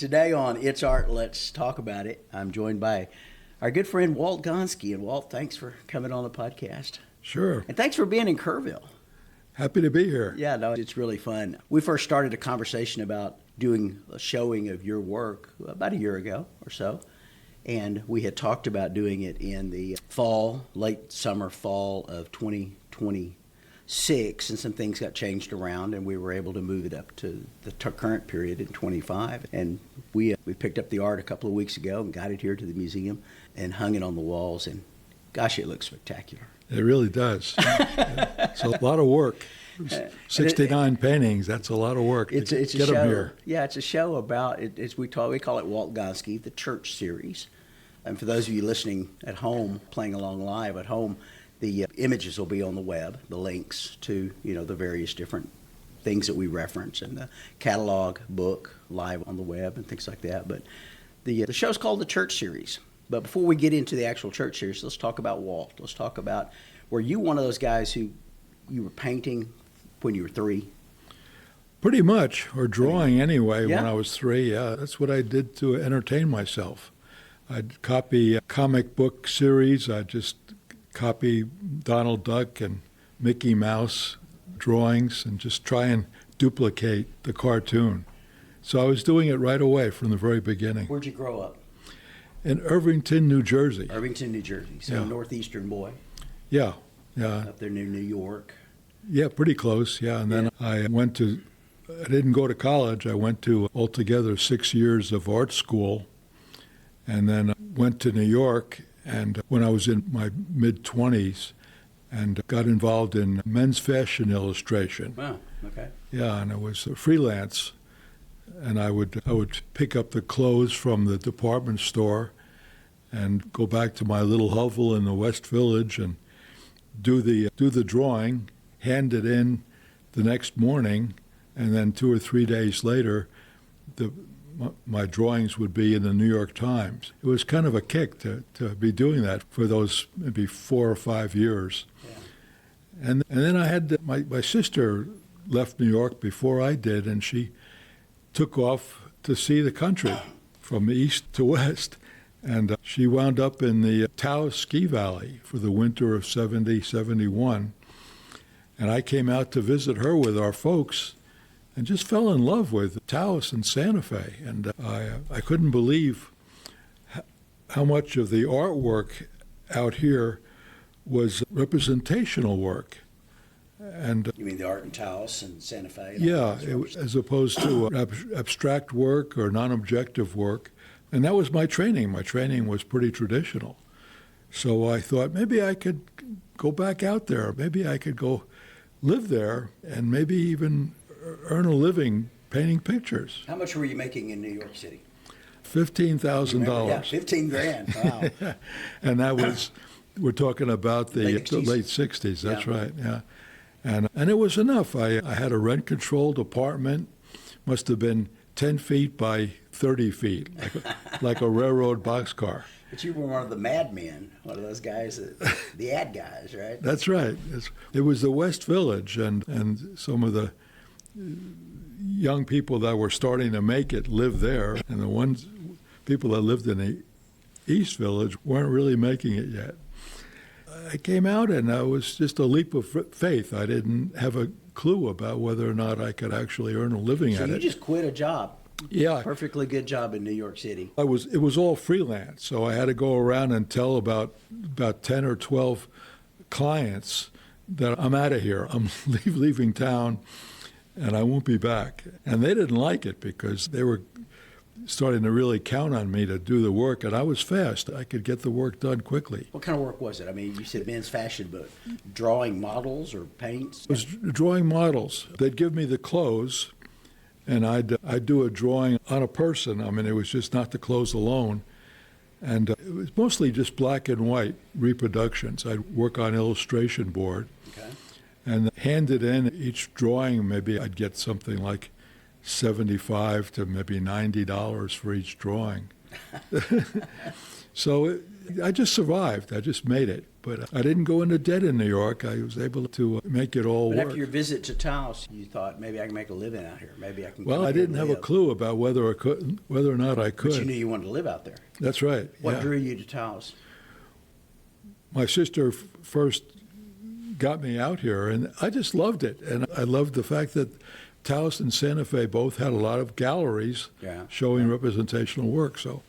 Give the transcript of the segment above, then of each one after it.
Today on It's Art, Let's Talk About It, I'm joined by our good friend Walt Gonske. And Walt, thanks for coming on the podcast. Sure. And thanks for being in Kerrville. Happy to be here. Yeah, no, it's really fun. We first started a conversation about doing a showing of your work about a year ago or so. And we had talked about doing it in the fall, late summer, fall of 2026, and some things got changed around, and we were able to move it up to the current period in 25. And we picked up the art a couple of weeks ago and got it here to the museum and hung it on the walls, and gosh, it looks spectacular. It really does. It's a lot of work. 69 paintings, that's a lot of work to get show, them here. Yeah, it's a show about, we call it Walt Gonske, the church series. And for those of you listening at home, playing along live at home, the images will be on the web, the links to, the various different things that we reference, and the catalog book live on the web and things like that. But the show's called the Church Series. But before we get into the actual church series, let's talk about Walt. Let's talk about, were you one of those guys who you were painting when you were 3? Pretty much, or drawing anyway, yeah. When I was 3. Yeah, that's what I did to entertain myself. I'd copy comic book series. I'd just copy Donald Duck and Mickey Mouse drawings and just try and duplicate the cartoon. So I was doing it right away from the very beginning. Where'd you grow up? In Irvington, New Jersey. Irvington, New Jersey. So Yeah. northeastern boy. Yeah. Up there near New York. Yeah, pretty close, yeah. And then I didn't go to college. I went to altogether 6 years of art school, and then went to New York, and when I was in my mid-20s, and got involved in men's fashion illustration. Wow, okay. Yeah, and it was freelance, and I would pick up the clothes from the department store and go back to my little hovel in the West Village and do the drawing, hand it in the next morning, and then 2 or 3 days later, my drawings would be in the New York Times. It was kind of a kick to be doing that for those maybe 4 or 5 years. Yeah. And then I had my sister left New York before I did, and she took off to see the country from east to west. And she wound up in the Taos Ski Valley for the winter of 70, 71. And I came out to visit her with our folks and just fell in love with Taos and Santa Fe. And I couldn't believe how much of the artwork out here was representational work. And You mean the art in Taos and Santa Fe? yeah, as opposed to abstract work or non-objective work. And that was my training. My training was pretty traditional. So I thought maybe I could go back out there. Maybe I could go live there and maybe even earn a living painting pictures. How much were you making in New York City? $15,000. Yeah, 15 grand. Wow. And that was, we're talking about the Late 60s. late 60s, that's Yeah. right, yeah. And it was enough. I had a rent-controlled apartment, must have been 10 feet by 30 feet, like a railroad boxcar. But you were one of the madmen, one of those guys, the ad guys, right? That's right. It was the West Village, and some of the young people that were starting to make it lived there, and the people that lived in the East Village weren't really making it yet. I came out, and it was just a leap of faith. I didn't have a clue about whether or not I could actually earn a living So at you it. just quit a job. Yeah. Perfectly good job in New York City. It was all freelance, so I had to go around and tell about 10 or 12 clients that I'm out of here. I'm leaving town, and I won't be back. And they didn't like it because they were starting to really count on me to do the work, and I was fast. I could get the work done quickly. What kind of work was it? I mean, you said men's fashion, but drawing models or paints? It was drawing models. They'd give me the clothes, and I'd do a drawing on a person. I mean, it was just not the clothes alone. And it was mostly just black and white reproductions. I'd work on illustration board. Okay. And hand it in. Each drawing, maybe I'd get something like $75 to maybe $90 for each drawing. So I just survived. I just made it. But I didn't go into debt in New York. I was able to make it all But work. after your visit to Taos, you thought maybe I can make a living out here. Maybe I can. Well, come I here didn't and have a live. clue about whether or not I could. But you knew you wanted to live out there. That's right. What yeah. drew you to Taos? My sister first got me out here, and I just loved it. And I loved the fact that Taos and Santa Fe both had a lot of galleries showing representational work. So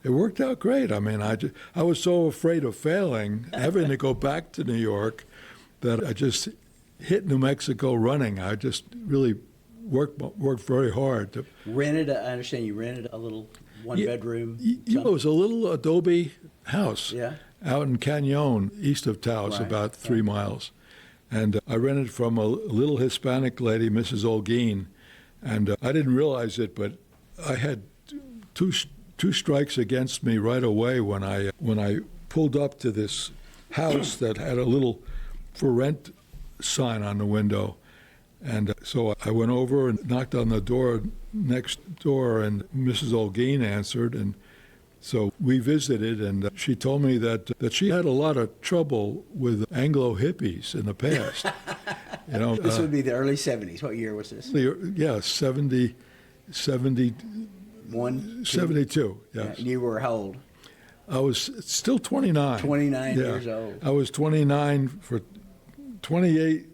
it worked out great. I mean, I was so afraid of failing, having to go back to New York, that I just hit New Mexico running. I just really worked very hard. I understand you rented a little one-bedroom. It was a little adobe house out in Cañon, east of Taos, about 3 miles. And I rented from a little Hispanic lady, Mrs. Olguin, and I didn't realize it, but I had two strikes against me right away when I pulled up to this house that had a little for rent sign on the window. And so I went over and knocked on the door next door, and Mrs. Olguin answered, and so we visited, and she told me that she had a lot of trouble with Anglo hippies in the past. This would be the early 70s. What year was this? Yeah, 70, 1, 72, yes. And you were how old? I was still 29. 29 years old. I was 29 for 28,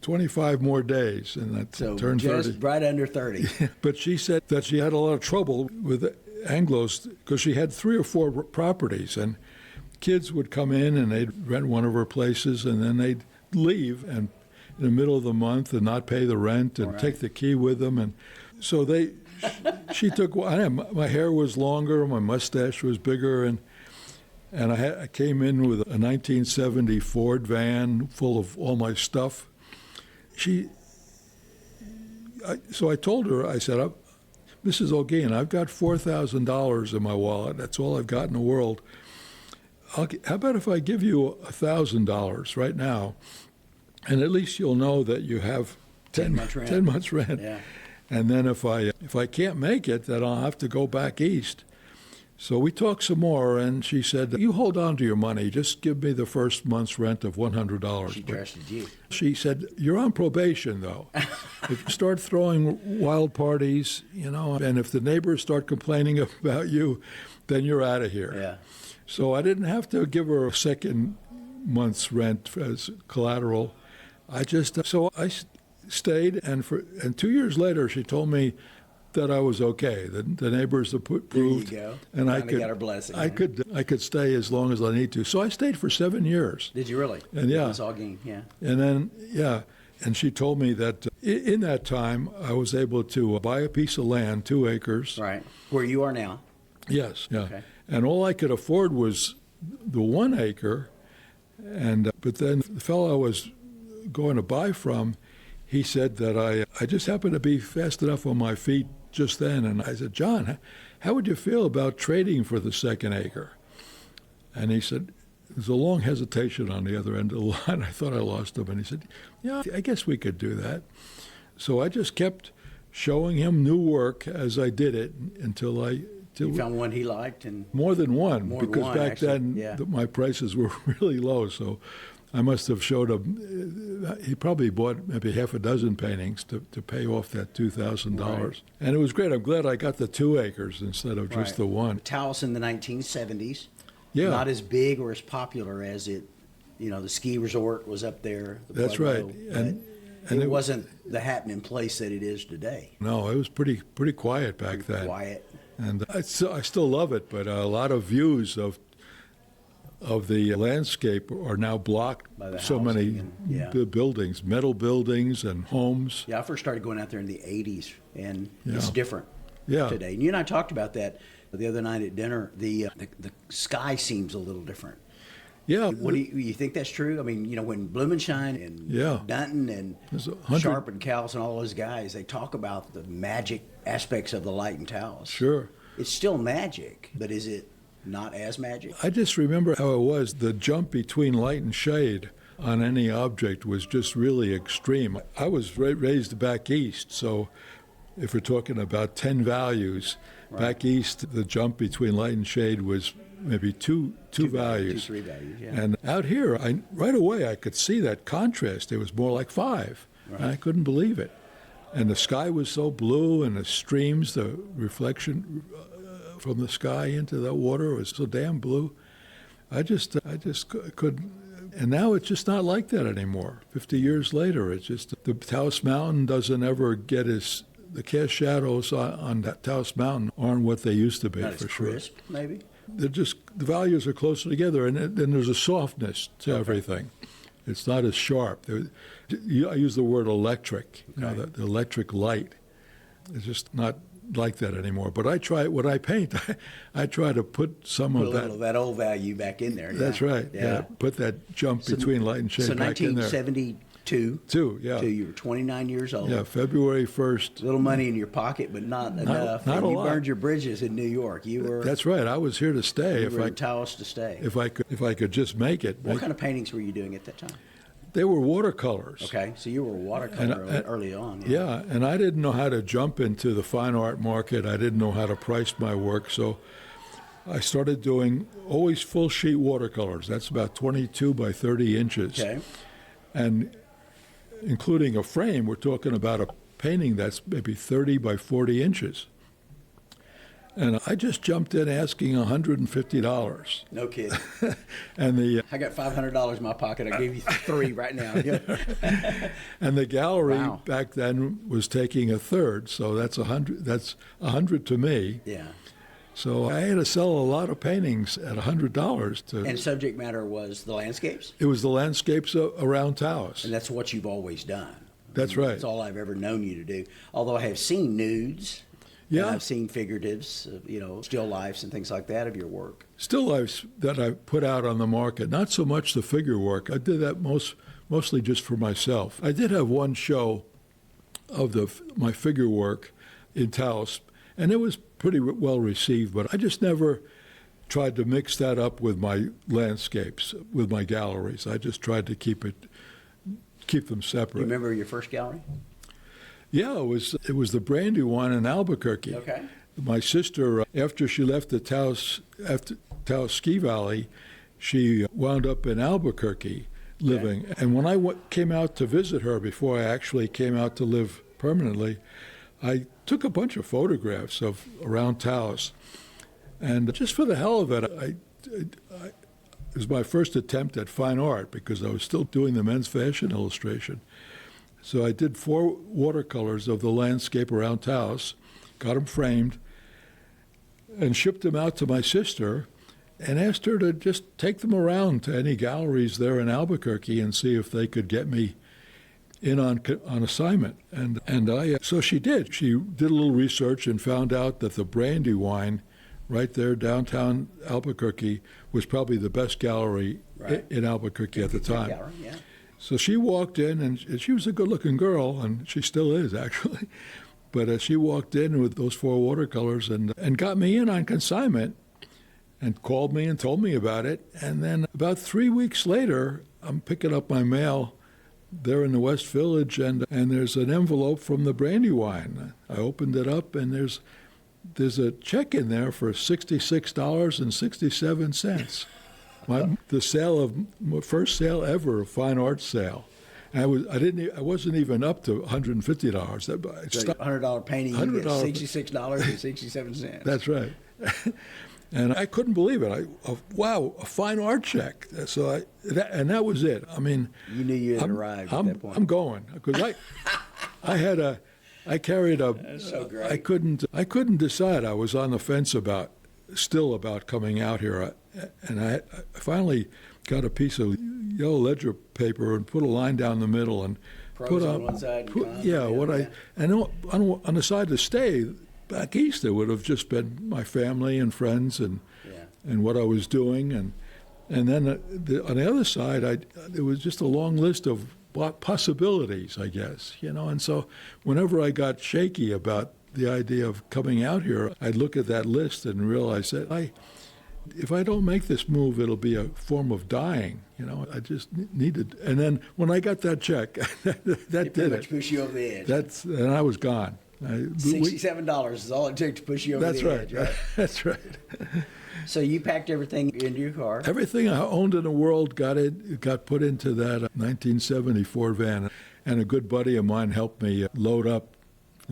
25 more days, and that turned just 30. right under 30. But she said that she had a lot of trouble with Anglos because she had 3 or 4 properties, and kids would come in and they'd rent one of her places, and then they'd leave and in the middle of the month and not pay the rent and take the key with them. And so she took, my hair was longer, my mustache was bigger, and I came in with a 1970 Ford van full of all my stuff. So I told her, I said, Mrs. Olguin, I've got $4,000 in my wallet. That's all I've got in the world. How about if I give you $1,000 right now, and at least you'll know that you have 10 months rent. Yeah. And then if I can't make it, then I'll have to go back east. So we talked some more, and she said, you hold on to your money. Just give me the first month's rent of $100. She trusted you. She said, you're on probation, though. If you start throwing wild parties, and if the neighbors start complaining about you, then you're out of here. Yeah. So I didn't have to give her a second month's rent as collateral. I stayed, and 2 years later, she told me that I was okay. The neighbors approved. There you go. And got her blessing. I could stay as long as I need to. So I stayed for 7 years. Did you really? And yeah. It's all game, yeah. And then, and she told me that in that time, I was able to buy a piece of land, 2 acres. Right. Where you are now. Yes, yeah. Okay. And all I could afford was the 1 acre. And but then the fellow I was going to buy from, he said that I just happened to be fast enough on my feet just then. And I said, John, how would you feel about trading for the 2nd acre? And he said, there's a long hesitation on the other end of the line. I thought I lost him. And he said, yeah, I guess we could do that. So I just kept showing him new work as I did it until you found one he liked, and more than one, more because than one, back actually. then my prices were really low. So I must have showed him. He probably bought maybe half a dozen paintings to pay off that $2,000, Right. And it was great. I'm glad I got the 2 acres instead of just the 1. Taos in the 1970s. Yeah, Not as big or as popular as it. The ski resort was up there. The that's Pueblo, right. but it wasn't the happening place that it is today. No, it was pretty quiet back then. Quiet. And I still love it, but a lot of views of the landscape are now blocked By the so many buildings, metal buildings and homes. Yeah, I first started going out there in the 80s, and it's Yeah. different Yeah. today. And you and I talked about that the other night at dinner. The sky seems a little different. Yeah. What do you think that's true? I mean, when Blumenschein and Dunton and There's 100 Sharp and Cowles and all those guys, they talk about the magic aspects of the light and Taos. Sure. It's still magic, but is it not as magic? I just remember how it was. The jump between light and shade on any object was just really extreme. I was raised back east, so if we're talking about 10 values, back east, the jump between light and shade was maybe two values. 2, 3 values, yeah. And out here, right away I could see that contrast. It was more like 5. Right. And I couldn't believe it. And the sky was so blue, and the streams, the reflection from the sky into the water was so damn blue. I just couldn't. And now it's just not like that anymore. 50 years later, it's just the Taos Mountain doesn't ever get the cast shadows on that Taos Mountain aren't what they used to be, Not for as sure. crisp, maybe? They're just, the values are closer together, and then there's a softness to everything. It's not as sharp. I use the word electric, the electric light. It's just not like that anymore. But I try, when I paint, I try to put some Put of a little of that old value back in there. That's right. Yeah. Put that jump between light and shade So back in there. 1972. Yeah. You were 29 years old. Yeah, February 1st. Little money in your pocket, but not enough. Not and a you lot. burned your bridges in New York. You were. That's right. I was here to stay. You were in Taos to stay. If I could just make it. What kind of paintings were you doing at that time? They were watercolors. Okay, so you were watercolor early on. Yeah, and I didn't know how to jump into the fine art market. I didn't know how to price my work, so I started doing always full sheet watercolors. That's about 22 by 30 inches. Okay. And including a frame, we're talking about a painting that's maybe 30 by 40 inches. And I just jumped in asking $150. No kidding. And I got $500 in my pocket. I'll give you 3 right now. and the gallery Wow. back then was taking a third, so that's $100 to me. Yeah. So I had to sell a lot of paintings at $100 to. And subject matter was the landscapes? It was the landscapes around Taos. And that's what you've always done. That's right. That's all I've ever known you to do. Although I have seen nudes. Yeah. And I've seen figuratives, still lifes and things like that of your work. Still lifes that I put out on the market, not so much the figure work. I did that mostly just for myself. I did have one show of my figure work in Taos, and it was pretty well received, but I just never tried to mix that up with my landscapes, with my galleries. I just tried to keep them separate. You remember your first gallery? Yeah, it was the Brandywine in Albuquerque. Okay. My sister, after she left the Taos Ski Valley, she wound up in Albuquerque living. Okay. And when I came out to visit her before I actually came out to live permanently, I took a bunch of photographs of around Taos. And just for the hell of it, it was my first attempt at fine art because I was still doing the men's fashion illustration. So I did 4 watercolors of the landscape around Taos, got them framed, and shipped them out to my sister and asked her to just take them around to any galleries there in Albuquerque and see if they could get me in on assignment. So she did. She did a little research and found out that the Brandywine right there downtown Albuquerque was probably the best gallery in Albuquerque at the time. Gallery, yeah. So she walked in, and she was a good-looking girl, and she still is, actually. But she walked in with those 4 watercolors and got me in on consignment and called me and told me about it. And then about 3 weeks later, I'm picking up my mail there in the West Village, and there's an envelope from the Brandywine. I opened it up, and there's a check in there for $66.67. The first sale ever, a fine art sale. And I wasn't even up to $150. So $100 painting, you get $66.67. That's right. And I couldn't believe it. Wow, a fine art check. So that was it. I mean, you knew you had arrived at that point. I'm going because I carried a. That's so great. I couldn't decide. I was on the fence about coming out here, and I finally got a piece of yellow ledger paper and put a line down the middle and Pros on one side and cons on on the other. And on the side to stay back east, it would have just been my family and friends and what I was doing, and then on the other side, it was just a long list of possibilities, I guess, and so whenever I got shaky about the idea of coming out here, I'd look at that list and realize that if I don't make this move, it'll be a form of dying. I just needed. And then when I got that check, that did pretty it. much push you over the edge. And I was gone. $67 is all it took to push you over That's the right. edge, right? That's right. So you packed everything into your car. Everything I owned in the world got put into that 1974 van, and a good buddy of mine helped me load up.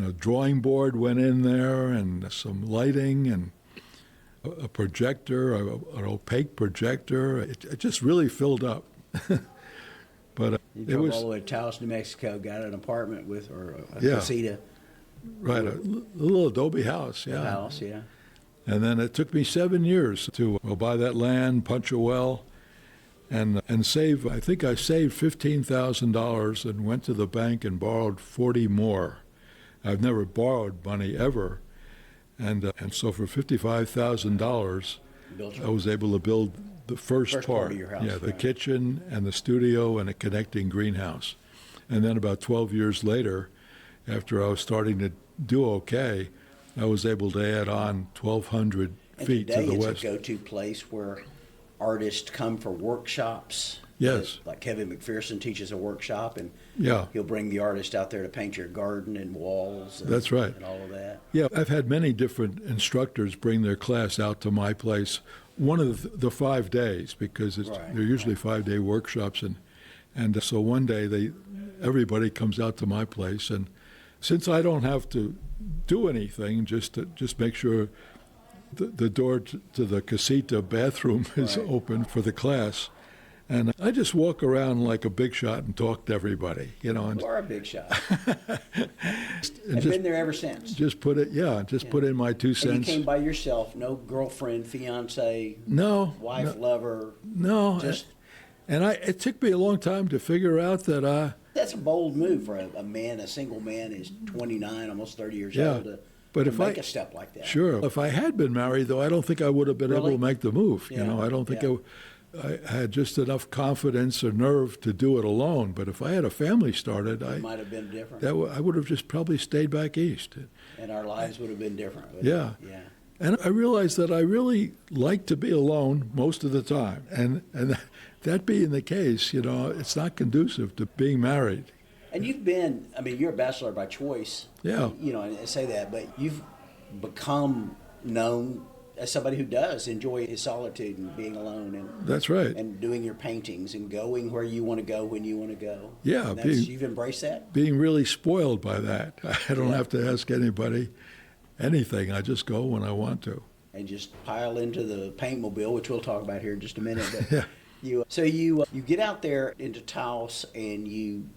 A drawing board went in there, and some lighting, and a projector, an opaque projector. It just really filled up. But You it drove was all the way to Taos, New Mexico, got an apartment with, or a Yeah. casita right a little adobe house. Yeah. house, yeah. And then it took me 7 years to buy that land, punch a well, and save. I think I saved $15,000 and went to the bank and borrowed 40 more. I've never borrowed money ever, and so for $55,000, Built I was able to build the first part of your house, Yeah, the right. kitchen and the studio and a connecting greenhouse. And then about 12 years later, after I was starting to do okay, I was able to add on 1,200 And feet to today the it's west. a go-to place where artists come for workshops. Yes. Like Kevin McPherson teaches a workshop, and Yeah. he'll bring the artist out there to paint your garden and walls. And, That's right. And all of that. Yeah, I've had many different instructors bring their class out to my place one of the 5 days, because Right, they're usually 5-day workshops, and so one day everybody comes out to my place, and since I don't have to do anything, just make sure the door to the casita bathroom is Right. open for the class. And I just walk around like a big shot and talk to everybody, and You are a big shot. and I've been there ever since. just put in my 2 And you cents. came by yourself, no girlfriend, fiance, No, wife, lover. no. Just It took me a long time to figure out that that's a bold move for a man, a single man is 29, almost 30 years Yeah, old to but to if make I- a step like that. sure, if I had been married, though, I don't think I would have been able Really? to make the move. Yeah, I don't think yeah. I had just enough confidence or nerve to do it alone. But if I had a family started, It might have been different, I would have just probably stayed back east. and our lives would have been different. But Yeah. yeah. And I realized that I really like to be alone most of the time. And that being the case, it's not conducive to being married. And you've been, I mean, you're a bachelor by choice. Yeah. And I say that, but you've become known as somebody who does enjoy his solitude and being alone and That's right. and doing your paintings and going where you want to go when you want to go. Yeah, And you've embraced that. Being really spoiled by that. I don't Yeah. have to ask anybody anything. I just go when I want to. And just pile into the paintmobile, which we'll talk about here in just a minute. But Yeah. you get out there into Taos, and you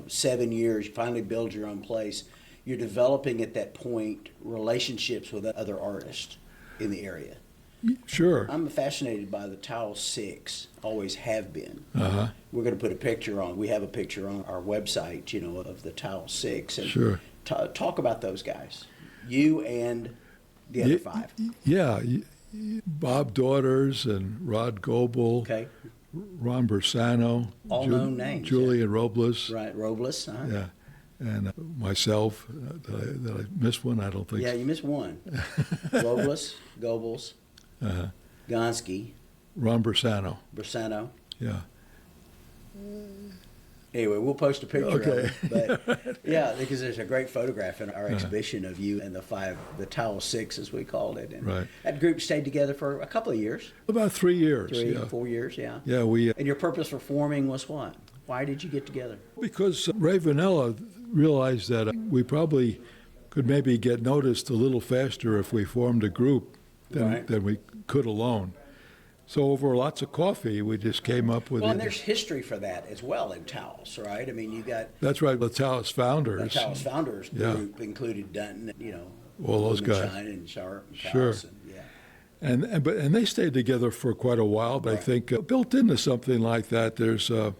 7 years, you finally build your own place. You're developing at that point relationships with other artists in the area. Sure. I'm fascinated by the Taos Six, always have been. Uh-huh. We're going to put a picture on. We have a picture on our website, of the Taos Six. And Sure. talk about those guys. You and the other five. Yeah. Bob Daughters and Rod Goebel, Okay. Ron Bersano, All known names, Julian Robles. Right, Robles. Uh-huh. Yeah. And myself, did I miss one? I don't think Yeah, so. you missed one. Robles, Goebbels, Uh-huh. Gonske, Ron Bersano. Bersano. Yeah. Anyway, we'll post a picture Okay. of it. But yeah, because there's a great photograph in our exhibition of you and the Taos Six, as we called it. And Right. that group stayed together for a couple of years, About 3 years. 4 years, yeah. Yeah, we And your purpose for forming was what? Why did you get together? because Ray Vanilla realized that we probably could maybe get noticed a little faster if we formed a group Right. than we could alone. So over lots of coffee, we just came up with Well, and it. there's history for that as well in Taos, right? I mean, you got That's right, the Taos the founders. Taos Founders Yeah. group included Dunton, All those guys. Moonshine and Sharp and Sure. Taos, and, yeah. And they stayed together for quite a while. But I Right. think built into something like that, there's a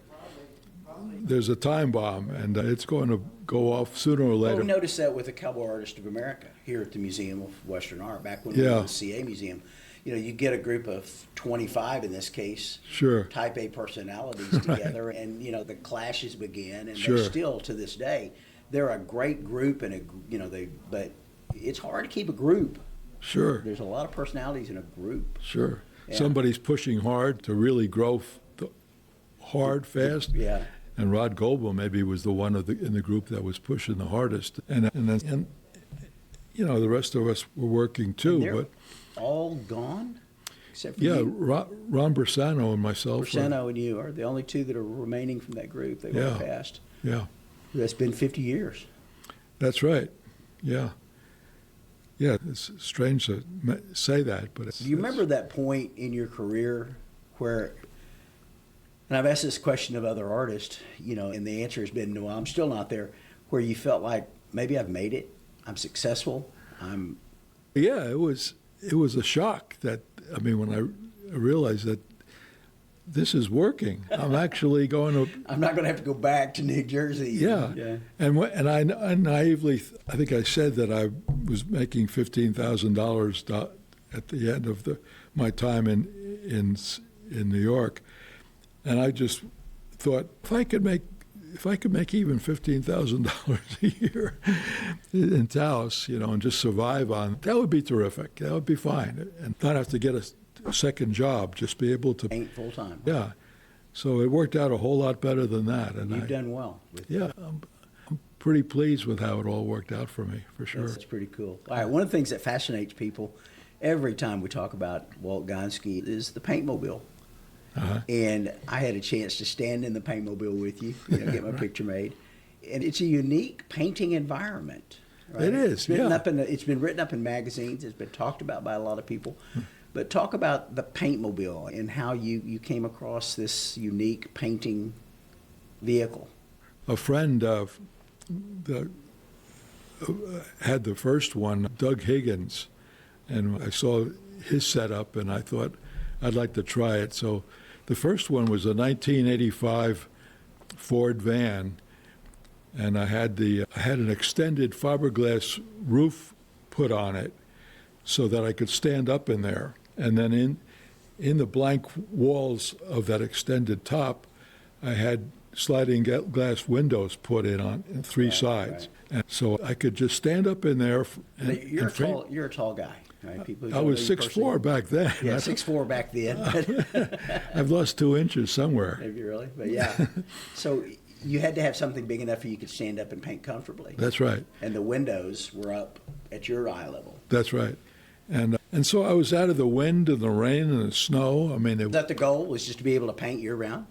time bomb, and it's going to go off sooner or Well, later. we noticed that with the Cowboy Artist of America here at the Museum of Western Art, back when we were Yeah. in the CA Museum. You get a group of 25 in this case, Sure. type A personalities together, and the clashes begin, and Sure. they still to this day, they're a great group, and but it's hard to keep a group. Sure, There's a lot of personalities in a group. sure. Yeah. Somebody's pushing hard to really grow hard, fast. Yeah. And Rod Goldblum maybe was the one in the group that was pushing the hardest. And you know, the rest of us were working too. And they're but all gone? Except for yeah, you? Ron Bersano and myself. Bersano and you are the only two that are remaining from that group. They've all passed. Yeah. That's been 50 years. That's right. Yeah. Yeah, it's strange to say that, but Do you remember that point in your career where, and I've asked this question of other artists, you know, and the answer has been, no, I'm still not there, where you felt like maybe I've made it, I'm successful, Yeah, it was a shock that, I mean, when I realized that this is working. I'm actually going to. I'm not going to have to go back to New Jersey. Yeah. And I naively, I think I said that I was making $15,000 at the end of my time in New York, and I just thought if I could make even $15,000 a year in Taos, you know, and just survive on that would be terrific. That would be fine, and not have to get a second job, just be able to paint full time. Yeah, so it worked out a whole lot better than that, and you've done well. I'm pretty pleased with how it all worked out for me, for sure. That's pretty cool. All right, one of the things that fascinates people every time we talk about Walt Gonske is the paintmobile. Uh-huh. And I had a chance to stand in the paintmobile with you, get my picture made, and it's a unique painting environment. Right? It is. It's been written up in magazines. It's been talked about by a lot of people. But talk about the paintmobile and how you came across this unique painting vehicle. A friend had the first one, Doug Higgins, and I saw his setup, and I thought I'd like to try it. So the first one was a 1985 Ford van, and I had an extended fiberglass roof put on it so that I could stand up in there. And then in the blank walls of that extended top, I had sliding glass windows put in on three sides. Right. And so I could just stand up in there. You're a tall guy, right? People I was 6'4" back then. Yeah, 6'4" back then. I've lost 2 inches somewhere. Maybe really, but yeah. So you had to have something big enough for you could stand up and paint comfortably. That's right. And the windows were up at your eye level. That's right. And so I was out of the wind and the rain and the snow. I mean, was that the goal, was just to be able to paint year-round?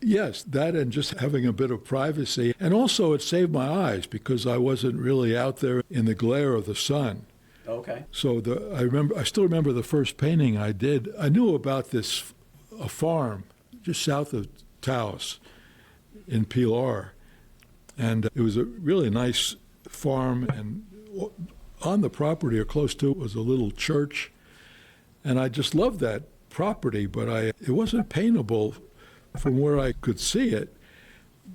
Yes, that and just having a bit of privacy. And also it saved my eyes because I wasn't really out there in the glare of the sun. Okay. So I still remember the first painting I did. I knew about a farm just south of Taos in Pilar. And it was a really nice farm, and on the property or close to it was a little church, and I just loved that property, but it wasn't paintable from where I could see it.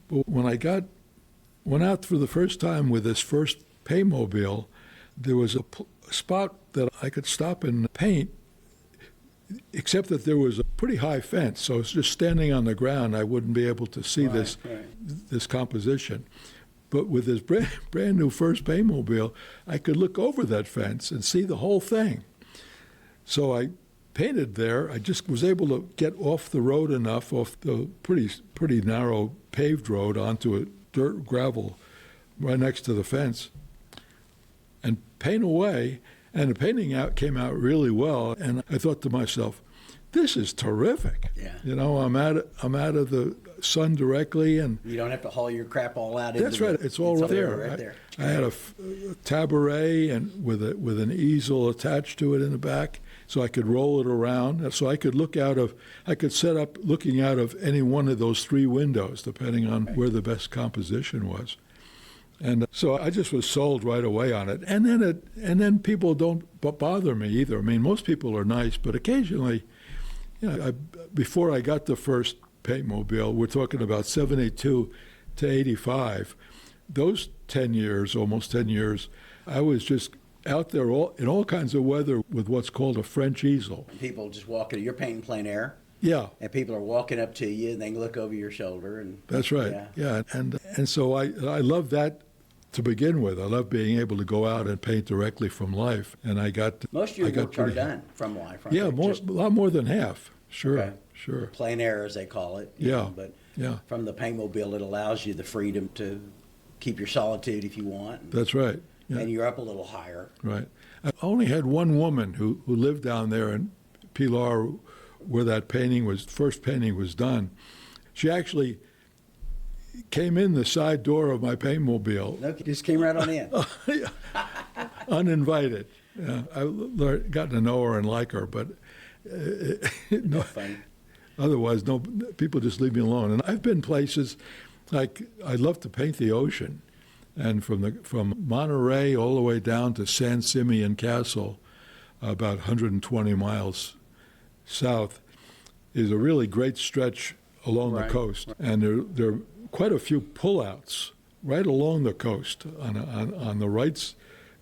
But when I went out for the first time with this first paintmobile, there was a spot that I could stop and paint, except that there was a pretty high fence, so it's just standing on the ground. I wouldn't be able to see this composition. But with this brand new first paintmobile, I could look over that fence and see the whole thing. So I painted there. I just was able to get off the road enough, off the pretty narrow paved road, onto a dirt gravel right next to the fence, and paint away. And the painting came out really well. And I thought to myself, this is terrific. Yeah. You know, I'm out of the sun directly, and you don't have to haul your crap all out. That's right. It's all right there. Right there. I had a tabaret and with an easel attached to it in the back, so I could roll it around. So I could set up looking out of any one of those three windows, depending on where the best composition was. And so I just was sold right away on it. And then people don't bother me either. I mean, most people are nice, but occasionally, you know, before I got the first paintmobile, we're talking about 72 to 85. Those 10 years, almost 10 years, I was just out there in all kinds of weather with what's called a French easel. People just walking. You're painting plein air. Yeah. And people are walking up to you, and they can look over your shoulder. And that's right. Yeah. And so I love that to begin with. I love being able to go out and paint directly from life. And most of your works are done from life, right? Yeah, a lot more than half. Sure. Okay. Sure. Plein air, as they call it. Yeah. But Yeah. From the paintmobile, it allows you the freedom to keep your solitude if you want. That's right. Yeah. And you're up a little higher. Right. I only had one woman who lived down there in Pilar where that first painting was done. She actually came in the side door of my paintmobile. No, just came right on in. Uninvited. Yeah, got to know her and like her, but no, Funny. otherwise, no, people just leave me alone. And I've been places like I love to paint the ocean, and from Monterey all the way down to San Simeon Castle, about 120 miles south, is a really great stretch along the coast, and there are quite a few pullouts right along the coast on the right,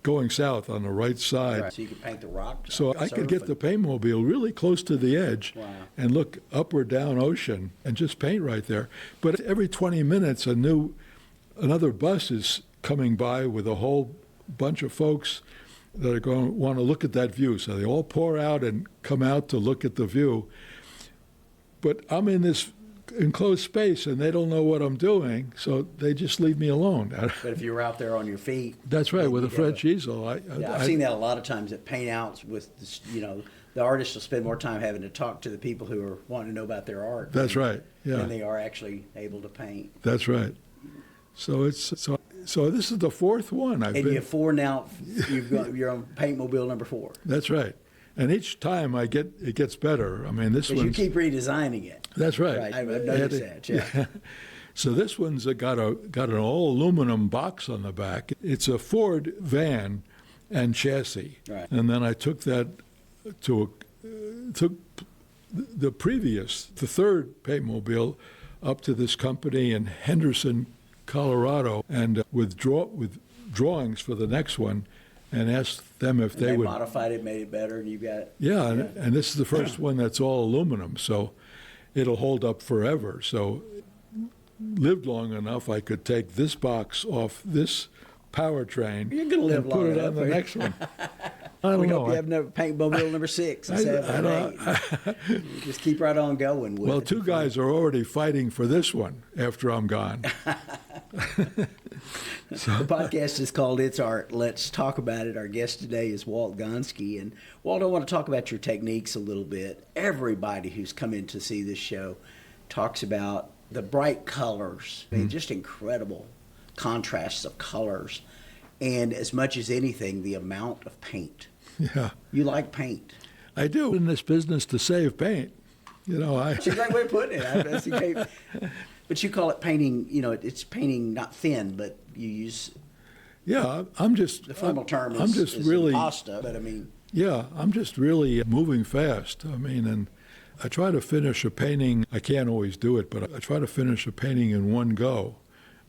going south on the right side. Right. So you could paint the rock. So I could get the paintmobile really close to the edge and look up or down ocean and just paint right there. But every 20 minutes, another bus is coming by with a whole bunch of folks that are going to want to look at that view. So they all pour out and come out to look at the view. But I'm in this enclosed space and they don't know what I'm doing, so they just leave me alone. But if you were out there on your feet. That's right, with a French easel. I've seen that a lot of times at paint outs with, this, the artists will spend more time having to talk to the people who are wanting to know about their art. That's right, yeah. Than they are actually able to paint. That's right. So so this is the fourth one you have four now. You're on paintmobile number 4. That's right. And each time it gets better. I mean, this one. You keep redesigning it. That's right. I've noticed that. Yeah. So this one's got an all aluminum box on the back. It's a Ford van and chassis. Right. And then I took that took the third paintmobile up to this company in Henderson, Colorado, and with drawings for the next one, and asked them if they would modified it, made it better, and you got and this is the first one that's all aluminum, so it'll hold up forever. So lived long enough, I could take this box off this powertrain and put it on the next one. I don't know. Hope you have paintmobile number 6 and 7 and 8. You just keep right on going with it. Well, 2 guys are already fighting for this one after I'm gone. The podcast is called It's Art. Let's talk about it. Our guest today is Walt Gonske. And Walt, I want to talk about your techniques a little bit. Everybody who's come in to see this show talks about the bright colors. I mean, just incredible contrasts of colors. And as much as anything, the amount of paint. Yeah. You like paint. I do. In this business to save paint. It's a great way of putting it. But you call it painting, it's painting not thin, but you use. Yeah, I'm just. The formal term I'm just really pasta, but I mean. Yeah, I'm just really moving fast. I mean, and I try to finish a painting. I can't always do it, but I try to finish a painting in one go.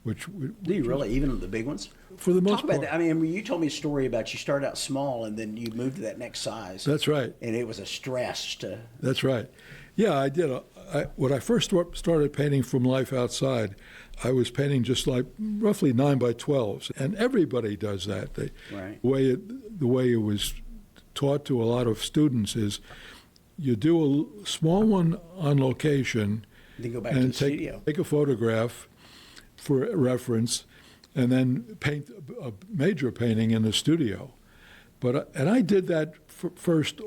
Do you really, even the big ones? For the most part. Talk about that. I mean, you told me a story about you started out small and then you moved to that next size. That's right. And it was a stress to. That's right. Yeah, I did. When I first started painting From Life Outside, I was painting just like roughly 9 by 12s, and everybody does that. Right. The way it was taught to a lot of students is you do a small one on location, then go back to the studio. Take a photograph for reference, and then paint a major painting in the studio. And I did that first.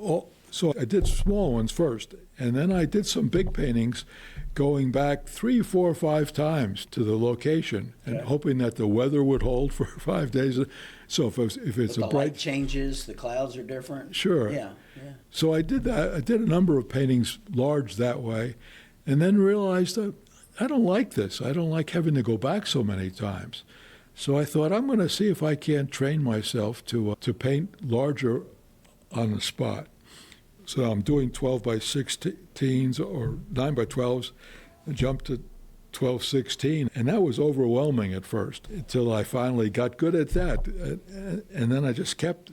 So I did small ones first, and then I did some big paintings going back 3, 4, 5 times to the location and hoping that the weather would hold for 5 days. So if it's the bright light changes, the clouds are different. Sure. Yeah. So I did that. I did a number of paintings large that way, and then realized that I don't like this. I don't like having to go back so many times. So I thought I'm going to see if I can't train myself to paint larger on the spot. So I'm doing 12 by 16s or 9 by 12s, and jumped to 12/16, and that was overwhelming at first until I finally got good at that, and then I just kept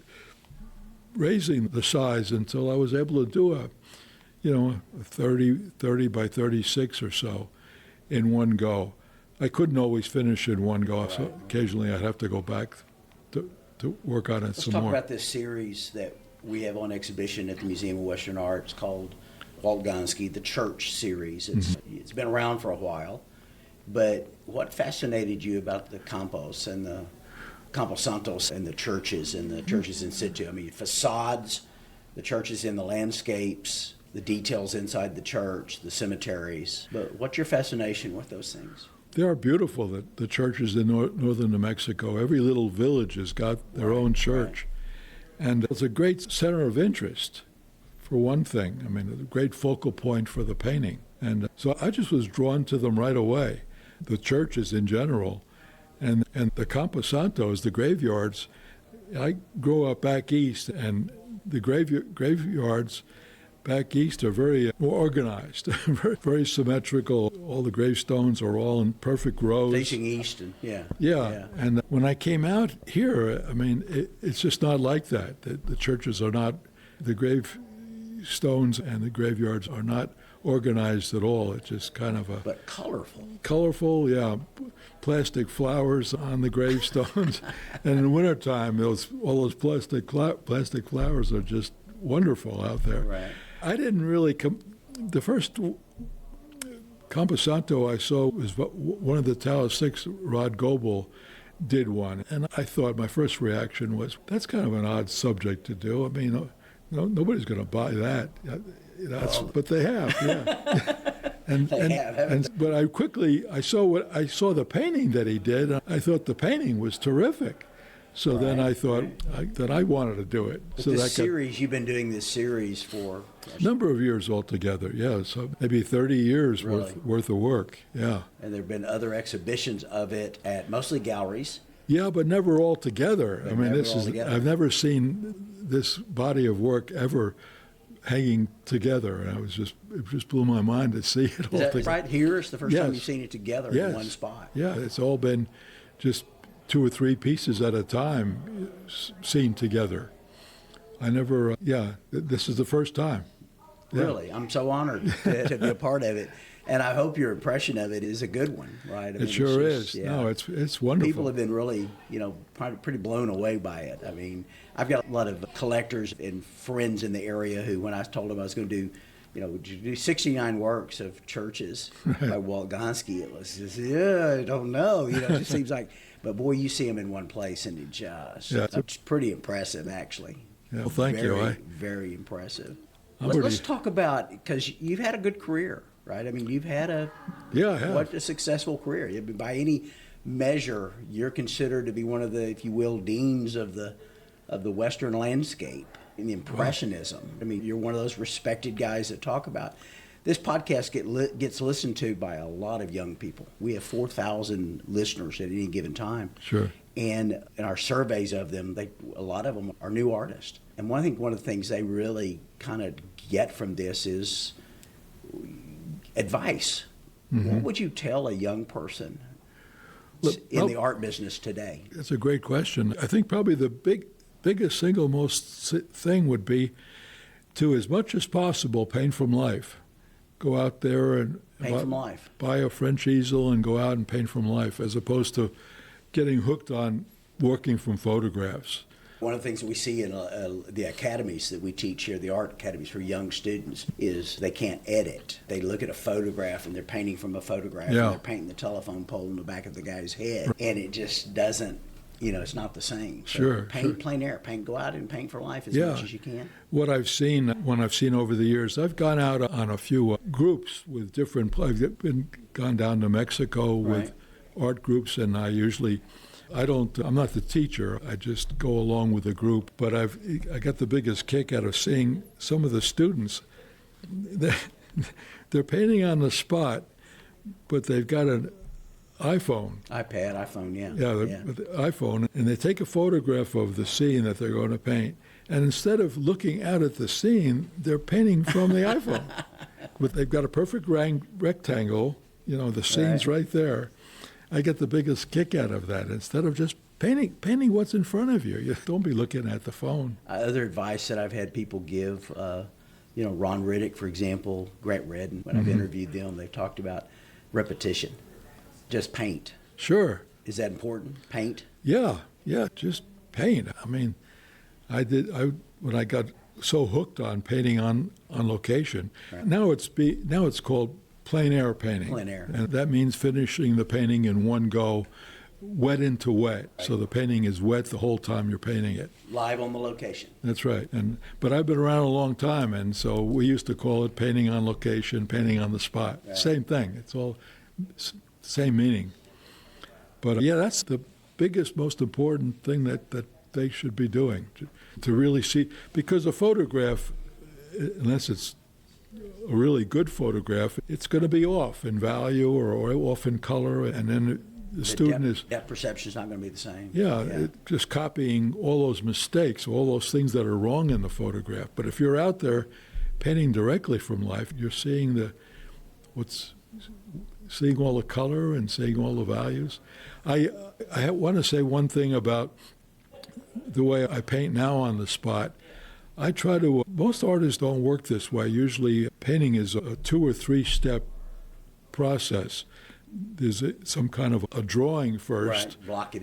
raising the size until I was able to do a 30 by 36 or so in one go. I couldn't always finish in one go, so occasionally I'd have to go back to work on it some more. Let's talk about this series that we have on exhibition at the Museum of Western Art. It's called Walt Gonske, the Church series. It's been around for a while. But what fascinated you about the Campos and the Camposantos and the churches in situ? I mean, facades, the churches in the landscapes, the details inside the church, the cemeteries. But what's your fascination with those things? They are beautiful, the churches in northern New Mexico. Every little village has got their own church. Right. And it's a great center of interest, for one thing. I mean, a great focal point for the painting. And so I just was drawn to them right away, the churches in general. And the Camposantos, the graveyards, I grew up back east, and the graveyards back east are very organized, very symmetrical. All the gravestones are all in perfect rows. Facing east, and yeah. And when I came out here, I mean, it's just not like that. The churches are not, the gravestones and the graveyards are not organized at all. It's just kind of But colorful. Colorful, yeah. Plastic flowers on the gravestones. And in wintertime, all those plastic flowers are just wonderful out there. Right. I didn't really the first Camposanto I saw was one of the Taos Six. Rod Goebel did one, and I thought, my first reaction was, that's kind of an odd subject to do. I mean, nobody's going to buy that. But they have, yeah. But I saw the painting that he did. And I thought the painting was terrific. So then I thought that I wanted to do it. But so you've been doing this series for a number of years altogether, yeah. So maybe 30 years worth of work, yeah. And there have been other exhibitions of it at mostly galleries. Yeah, but never all together. I've never seen this body of work ever hanging together. And it just blew my mind to see it all together. Is that right here? It's the first time you've seen it together in one spot. Yeah, it's all been just 2 or 3 pieces at a time seen together. I never, this is the first time. Yeah. Really? I'm so honored to be a part of it. And I hope your impression of it is a good one, right? I mean, it sure is. Yeah. No, it's wonderful. People have been really, pretty blown away by it. I mean, I've got a lot of collectors and friends in the area who, when I told them I was going to do 69 works of churches by Walt Gonske, it was just, I don't know. It just seems like, but boy, you see them in one place, and it's pretty impressive, actually. Yeah, well, thank you. Very impressive. Let's talk about, because you've had a good career, right? I mean, you've had a successful career. By any measure, you're considered to be one of the, if you will, deans of the Western landscape in the Impressionism. Wow. I mean, you're one of those respected guys that talk about. This podcast gets listened to by a lot of young people. We have 4,000 listeners at any given time. Sure. And in our surveys of them, a lot of them are new artists. And one of the things they really kind of get from this is advice. Mm-hmm. What would you tell a young person in the art business today? That's a great question. I think probably the biggest single most thing would be to, as much as possible, paint from life. Go out there and buy a French easel and go out and paint from life, as opposed to getting hooked on working from photographs. One of the things that we see in the academies that we teach here, the art academies for young students, is they can't edit. They look at a photograph and they're painting from a photograph, and they're painting the telephone pole in the back of the guy's head, and it just doesn't, it's not the same. So paint plein air, go out and paint for life as much as you can. What I've seen over the years, I've gone out on a few groups with different, gone down to Mexico with art groups, and I'm not the teacher. I just go along with the group. But I got the biggest kick out of seeing some of the students. They're painting on the spot, but they've got an iPhone, the iPhone, and they take a photograph of the scene that they're going to paint. And instead of looking out at the scene, they're painting from the iPhone. But they've got a perfect rectangle. The scene's right there. I get the biggest kick out of that. Instead of just painting what's in front of you. You don't be looking at the phone. Other advice that I've had people give, Ron Riddick, for example, Grant Redden, when I've interviewed them, they've talked about repetition. Just paint. Sure. Is that important? Paint? Yeah, just paint. I mean, when I got so hooked on painting on location, now it's called plein air painting. Plein air. And that means finishing the painting in one go, wet into wet. Right. So the painting is wet the whole time you're painting it. Live on the location. That's right. But I've been around a long time, and so we used to call it painting on location, painting on the spot. Right. Same thing. It's all same meaning. But yeah, that's the biggest, most important thing that they should be doing, to really see, because a photograph, unless it's a really good photograph, it's going to be off in value or off in color, and then the student is... Depth perception is not going to be the same. Yeah, just copying all those mistakes, all those things that are wrong in the photograph. But if you're out there painting directly from life, you're seeing seeing all the color and seeing all the values. I want to say one thing about the way I paint now on the spot. I try to, most artists don't work this way. Usually painting is a 2 or 3 step process. There's some kind of a drawing first, right.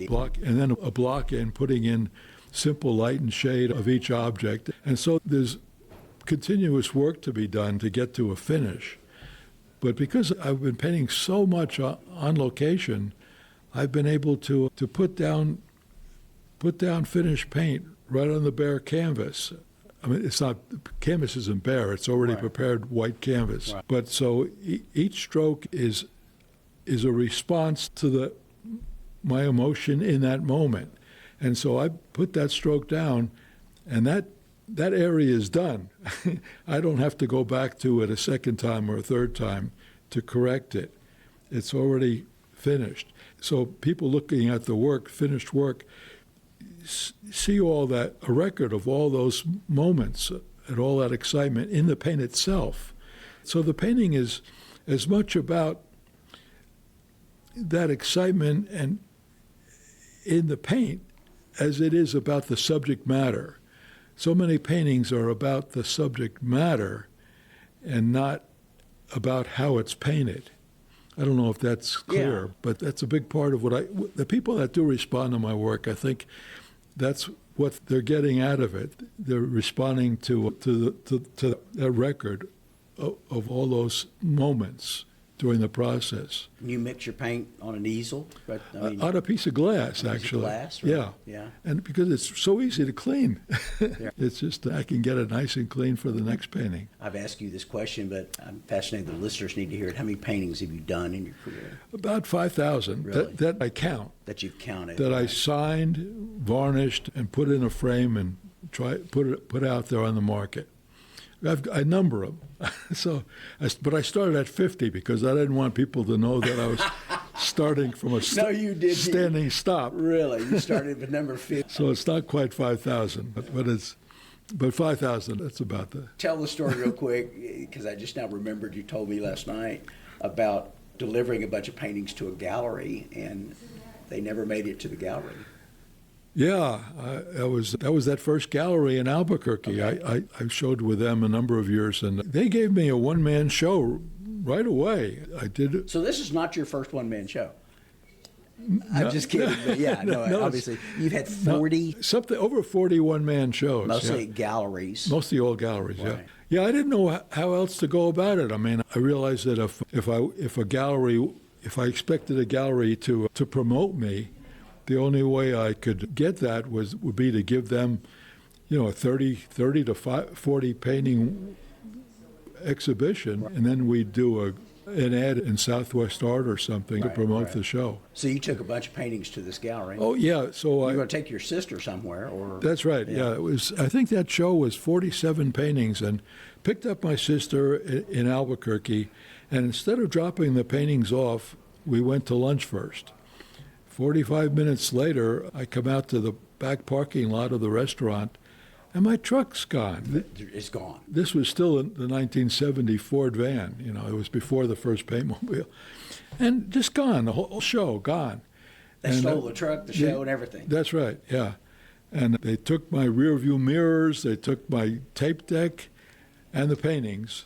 And then a block in, putting in simple light and shade of each object. And so there's continuous work to be done to get to a finish. But because I've been painting so much on location, I've been able to put down finished paint right on the bare canvas. I mean, it's not, canvas isn't bare, it's already right. prepared white canvas. Right. But so each stroke is a response to my emotion in that moment. And so I put that stroke down, and that area is done. I don't have to go back to it a second time or a third time to correct it. It's already finished. So people looking at the work, finished work, see all that, a record of all those moments and all that excitement in the paint itself. So the painting is as much about that excitement and in the paint as it is about the subject matter. So many paintings are about the subject matter and not about how it's painted. I don't know if that's clear, but that's a big part of the people that do respond to my work, I think that's what they're getting out of it. They're responding to that record of all those moments during the process. You mix your paint on an easel? Right? On a piece of glass, actually. Glass, right? Yeah. And because it's so easy to clean. Yeah. It's just, I can get it nice and clean for the next painting. I've asked you this question, but I'm fascinated the listeners need to hear it. How many paintings have you done in your career? About 5,000. Really? That I count. That you've counted? That I signed, varnished, and put in a frame and put out there on the market. I number them. But I started at 50 because I didn't want people to know that I was starting from a standing stop. Really? You started with number 50. So it's not quite 5,000, but 5,000, that's about the... Tell the story real quick, because I just now remembered you told me last night about delivering a bunch of paintings to a gallery, and they never made it to the gallery. Yeah, that was that first gallery in Albuquerque. Okay. I showed with them a number of years, and they gave me a one-man show right away. I did it. So this is not your first one-man show? I'm just kidding, but yeah, no, obviously. You've had 40? Something over 40 one-man shows. Mostly galleries. Mostly all galleries, right. Yeah, I didn't know how else to go about it. I mean, I realized that if I expected a gallery to promote me, the only way I could get that would be to give them, a 30 to 40 painting exhibition, and then we'd do an ad in Southwest Art or something to promote the show. So you took a bunch of paintings to this gallery. Oh yeah, so you're going to take your sister somewhere, or? That's right. Yeah, it was. I think that show was 47 paintings, and picked up my sister in Albuquerque, and instead of dropping the paintings off, we went to lunch first. 45 minutes later, I come out to the back parking lot of the restaurant, and my truck's gone. It's gone. This was still in the 1970 Ford van. It was before the first paintmobile. And just gone, the whole show gone. They stole the truck, the show, and everything. That's right, yeah. And they took my rear view mirrors, they took my tape deck, and the paintings.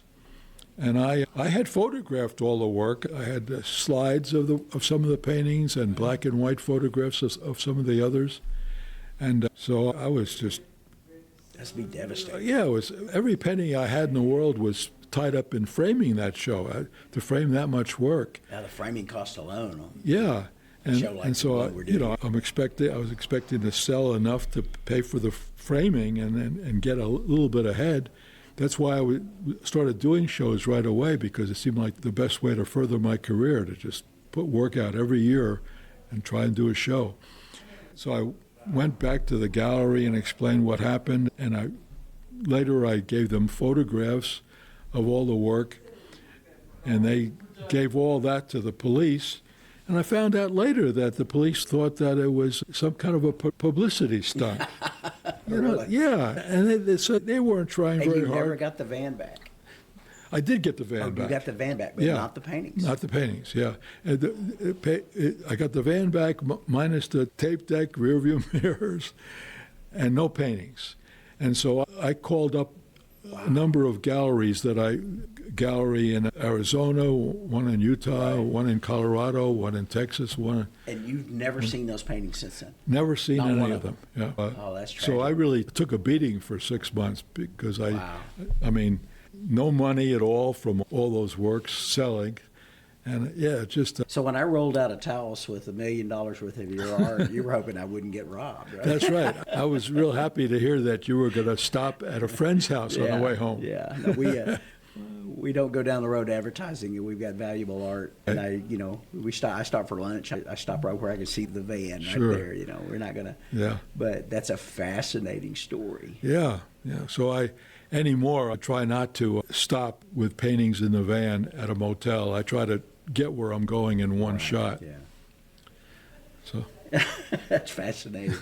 And I had photographed all the work. I had slides of some of the paintings and black and white photographs of some of the others. And so I was just... That's be devastating. Yeah, every penny I had in the world was tied up in framing that show, to frame that much work. Now the framing cost alone. Yeah. Show like And the so, one we're doing. I was expecting to sell enough to pay for the framing and get a little bit ahead. That's why I started doing shows right away, because it seemed like the best way to further my career, to just put work out every year and try and do a show. So I went back to the gallery and explained what happened, and later I gave them photographs of all the work, and they gave all that to the police. And I found out later that the police thought that it was some kind of a publicity stunt. Really? Yeah, and they said they weren't trying And very you hard. never got the van back. I did get the van back. You got the van back, but Yeah. not the paintings. Not the paintings, yeah. And I got the van back minus the tape deck, rear view mirrors, and no paintings. And so I called up a number of galleries gallery in Arizona, one in Utah, one in Colorado, one in Texas, one. And you've never seen those paintings since then? Never seen Not any one of of them. them. Yeah. Oh, that's So tragic. I really took a beating for 6 months because Wow. I mean, no money at all from all those works selling. And yeah, just So when I rolled out of Taos with $1 million worth of your art, you were hoping I wouldn't get robbed, right? that's right. I was real happy to hear that you were going to stop at a friend's house on the way home. Yeah, no, we don't go down the road advertising, and we've got valuable art. And I stop for lunch. I stop right where I can see the van Sure. right there. We're not gonna. Yeah. But that's a fascinating story. Yeah, yeah. So anymore, I try not to stop with paintings in the van at a motel. I try to get where I'm going in one shot. Yeah. So That's fascinating.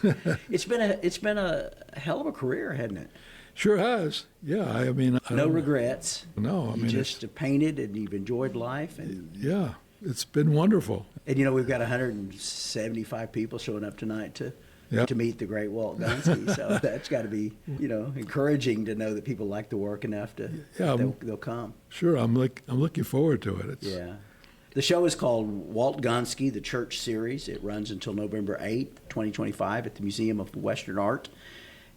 It's been a hell of a career, hasn't it? sure has. Yeah, I mean, No regrets. No, I You mean, just painted and you've enjoyed life, and yeah, it's been wonderful. we've got 175 people showing up tonight to Yep. to meet the great Walt Gonske. So that's got to be encouraging to know that people like the work enough to Yeah, they'll come. Sure, I'm looking forward to it. Yeah. The show is called Walt Gonske, the Church Series. It runs until November 8th, 2025 at the Museum of Western Art.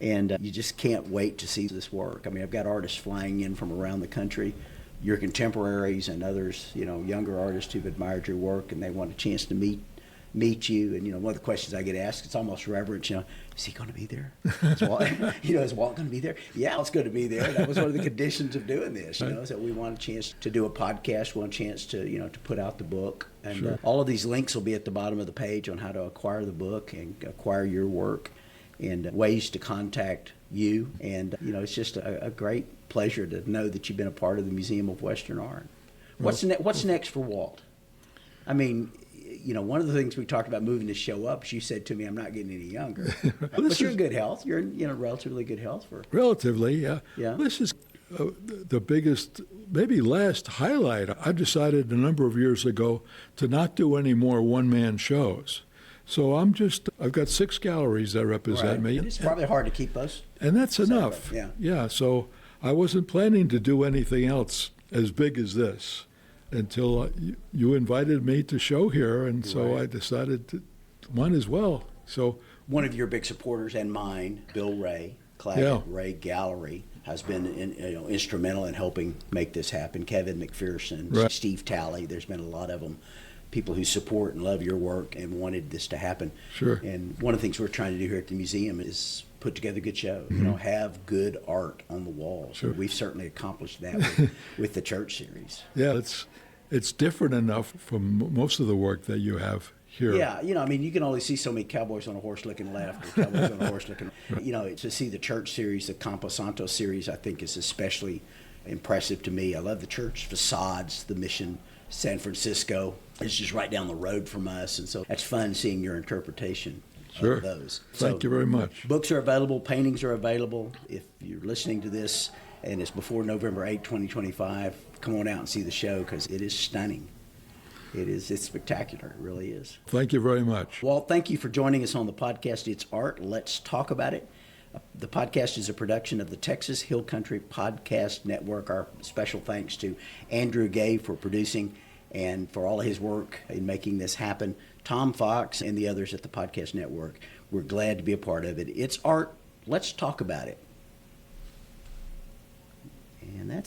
And you just can't wait to see this work. I mean, I've got artists flying in from around the country, your contemporaries and others, younger artists who've admired your work, and they want a chance to meet you. And one of the questions I get asked, it's almost reverent, is he going to be there? Is Walt going to be there? Yeah, it's going to be there. That was one of the conditions of doing this, is that we want a chance to do a podcast, want a chance to to put out the book. And Sure. all of these links will be at the bottom of the page on how to acquire the book and acquire your work, and ways to contact you. And it's just a great pleasure to know that you've been a part of the Museum of Western Art. What's next for Walt? I mean, one of the things we talked about moving the show up is you said to me, I'm not getting any younger. But you're in good health. You're in relatively good health for. Relatively, yeah. Yeah. This is the biggest, maybe last highlight. I decided a number of years ago to not do any more one-man shows. So I've got 6 galleries that represent me. And it's probably hard to keep those. And that's enough. Yeah. Yeah, so I wasn't planning to do anything else as big as this until you invited me to show here, and so Right. I decided to might as well. So One of your big supporters and mine, Bill Ray, Claggett Yeah. Ray Gallery, has been instrumental in helping make this happen. Kevin McPherson, Right. Steve Talley, there's been a lot of them, people who support and love your work and wanted this to happen. Sure. And one of the things we're trying to do here at the museum is put together a good show, have good art on the walls. Sure. We've certainly accomplished that with the Church Series. yeah, it's different enough from most of the work that you have here. Yeah, you can only see so many cowboys on a horse looking left or cowboys on a horse looking to see the Church Series, the Campo Santo series, I think is especially impressive to me. I love the church facades, the Mission San Francisco. It's just right down the road from us, and so that's fun seeing your interpretation Sure. of those. Thank you very much. Books are available, paintings are available. If you're listening to this and it's before November 8, 2025, come on out and see the show because it is stunning. It's spectacular. It really is. Thank you very much. Walt, thank you for joining us on the podcast. It's Art. Let's talk about it. The podcast is a production of the Texas Hill Country Podcast Network. Our special thanks to Andrew Gay for producing and for all of his work in making this happen. Tom Fox and the others at the Podcast Network. We're glad to be a part of it. It's Art. Let's talk about it. And that's